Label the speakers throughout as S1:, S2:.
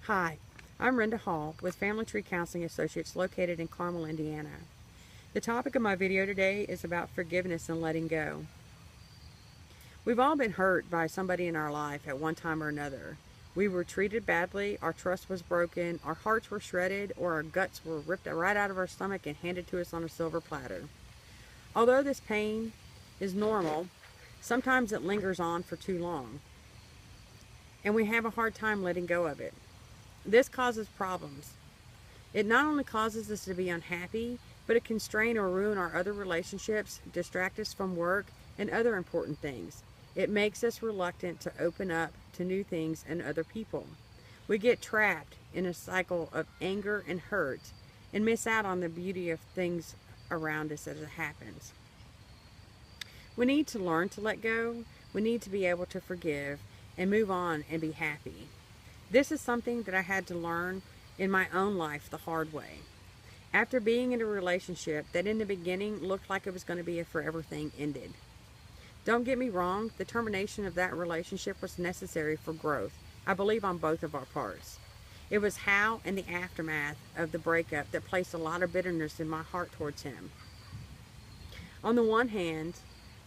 S1: Hi, I'm Rinda Hall with Family Tree Counseling Associates located in Carmel, Indiana. The topic of my video today is about forgiveness and letting go. We've all been hurt by somebody in our life at one time or another. We were treated badly, our trust was broken, our hearts were shredded, or our guts were ripped right out of our stomach and handed to us on a silver platter. Although this pain is normal, sometimes it lingers on for too long, and we have a hard time letting go of it. This causes problems. It not only causes us to be unhappy, but it can strain or ruin our other relationships, distract us from work, and other important things. It makes us reluctant to open up to new things and other people. We get trapped in a cycle of anger and hurt and miss out on the beauty of things around us as it happens. We need to learn to let go. We need to be able to forgive and move on and be happy. This is something that I had to learn in my own life the hard way. After being in a relationship that in the beginning looked like it was going to be a forever thing ended. Don't get me wrong, the termination of that relationship was necessary for growth. I believe on both of our parts. It was how and the aftermath of the breakup that placed a lot of bitterness in my heart towards him. On the one hand,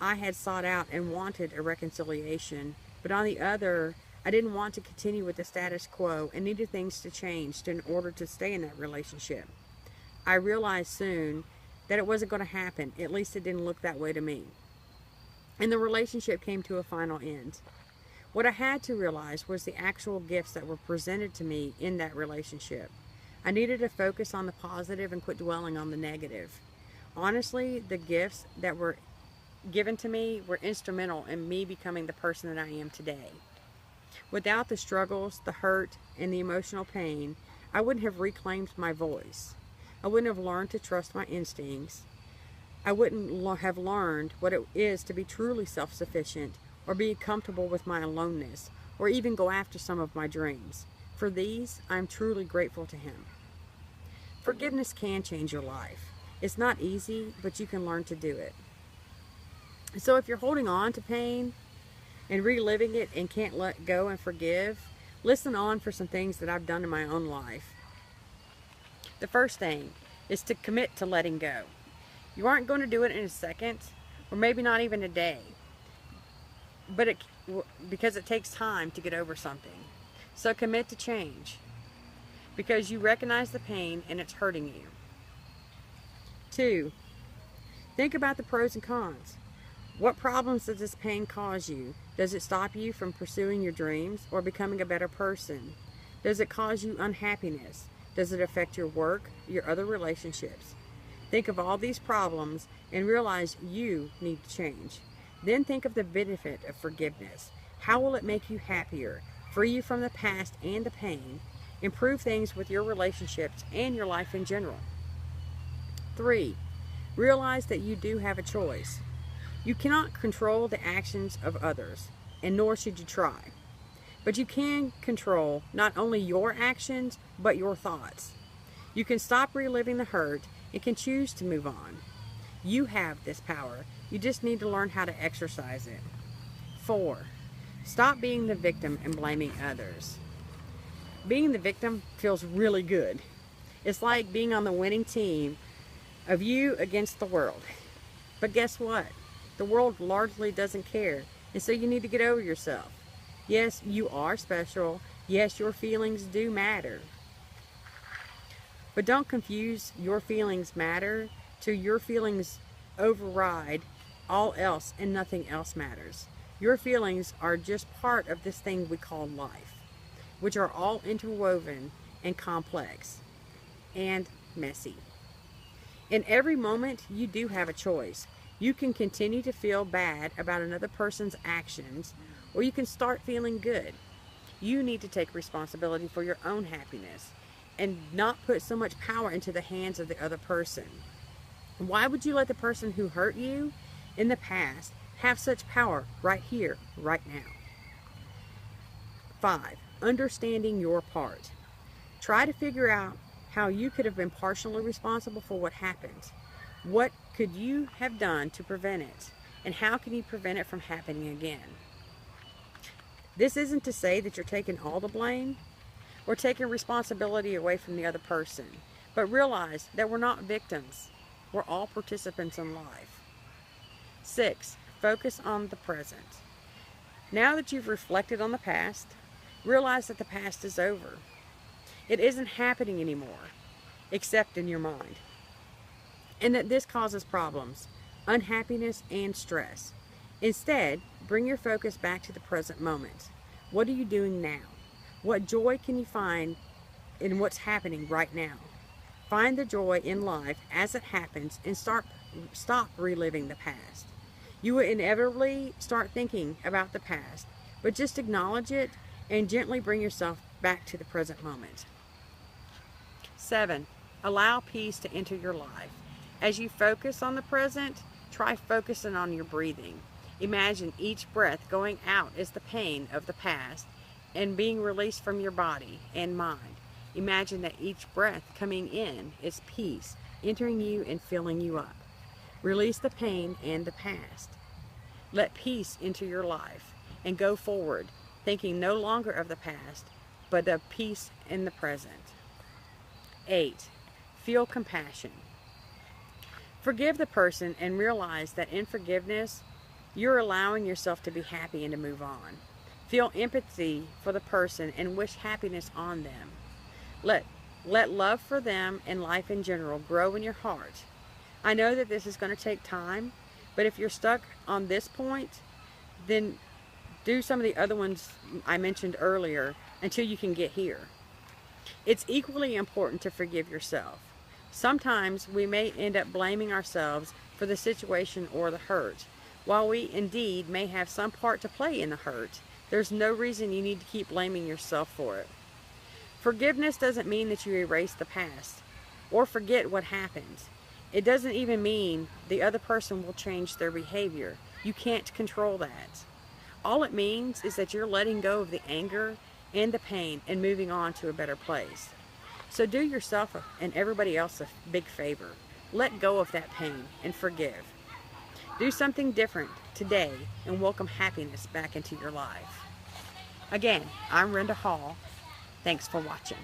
S1: I had sought out and wanted a reconciliation, but on the other, I didn't want to continue with the status quo and needed things to change in order to stay in that relationship. I realized soon that it wasn't going to happen. At least it didn't look that way to me. And the relationship came to a final end. What I had to realize was the actual gifts that were presented to me in that relationship. I needed to focus on the positive and quit dwelling on the negative. Honestly, the gifts that were given to me were instrumental in me becoming the person that I am today. Without the struggles, the hurt, and the emotional pain, I wouldn't have reclaimed my voice. I wouldn't have learned to trust my instincts. I wouldn't have learned what it is to be truly self-sufficient or be comfortable with my aloneness or even go after some of my dreams. For these, I'm truly grateful to him. Forgiveness can change your life. It's not easy, but you can learn to do it. So if you're holding on to pain and reliving it and can't let go and forgive, listen on for some things that I've done in my own life. The first thing is to commit to letting go. You aren't going to do it in a second, or maybe not even a day, but because it takes time to get over something. So commit to change, because you recognize the pain and it's hurting you. 2, think about the pros and cons. What problems does this pain cause you? Does it stop you from pursuing your dreams or becoming a better person? Does it cause you unhappiness? Does it affect your work, your other relationships? Think of all these problems and realize you need to change. Then think of the benefit of forgiveness. How will it make you happier, free you from the past and the pain, improve things with your relationships and your life in general? 3, realize that you do have a choice. You cannot control the actions of others, and nor should you try. But you can control not only your actions, but your thoughts. You can stop reliving the hurt and can choose to move on. You have this power. You just need to learn how to exercise it. 4, stop being the victim and blaming others. Being the victim feels really good. It's like being on the winning team of you against the world. But guess what? The world largely doesn't care, and so you need to get over yourself. Yes, you are special. Yes, your feelings do matter. But don't confuse your feelings matter to your feelings override all else and nothing else matters. Your feelings are just part of this thing we call life, which are all interwoven and complex and messy. In every moment, you do have a choice. You can continue to feel bad about another person's actions, or you can start feeling good. You need to take responsibility for your own happiness and not put so much power into the hands of the other person. Why would you let the person who hurt you in the past have such power right here, right now? 5, understanding your part. Try to figure out how you could have been partially responsible for what happened. What could you have done to prevent it? And how can you prevent it from happening again? This isn't to say that you're taking all the blame, or taking responsibility away from the other person. But realize that we're not victims. We're all participants in life. 6. Focus on the present. Now that you've reflected on the past, realize that the past is over. It isn't happening anymore, except in your mind. And that this causes problems, unhappiness, and stress. Instead, bring your focus back to the present moment. What are you doing now? What joy can you find in what's happening right now? Find the joy in life as it happens and stop reliving the past. You will inevitably start thinking about the past, but just acknowledge it and gently bring yourself back to the present moment. 7. Allow peace to enter your life. As you focus on the present, try focusing on your breathing. Imagine each breath going out is the pain of the past and being released from your body and mind. Imagine that each breath coming in is peace, entering you and filling you up. Release the pain and the past. Let peace into your life and go forward, thinking no longer of the past, but of peace in the present. 8. Feel compassion. Forgive the person and realize that in forgiveness, you're allowing yourself to be happy and to move on. Feel empathy for the person and wish happiness on them. Let love for them and life in general grow in your heart. I know that this is going to take time, but if you're stuck on this point, then do some of the other ones I mentioned earlier until you can get here. It's equally important to forgive yourself. Sometimes we may end up blaming ourselves for the situation or the hurt. While we indeed may have some part to play in the hurt, there's no reason you need to keep blaming yourself for it. Forgiveness doesn't mean that you erase the past or forget what happened. It doesn't even mean the other person will change their behavior. You can't control that. All it means is that you're letting go of the anger and the pain and moving on to a better place. So do yourself and everybody else a big favor. Let go of that pain and forgive. Do something different today and welcome happiness back into your life. Again, I'm Rinda Hall. Thanks for watching.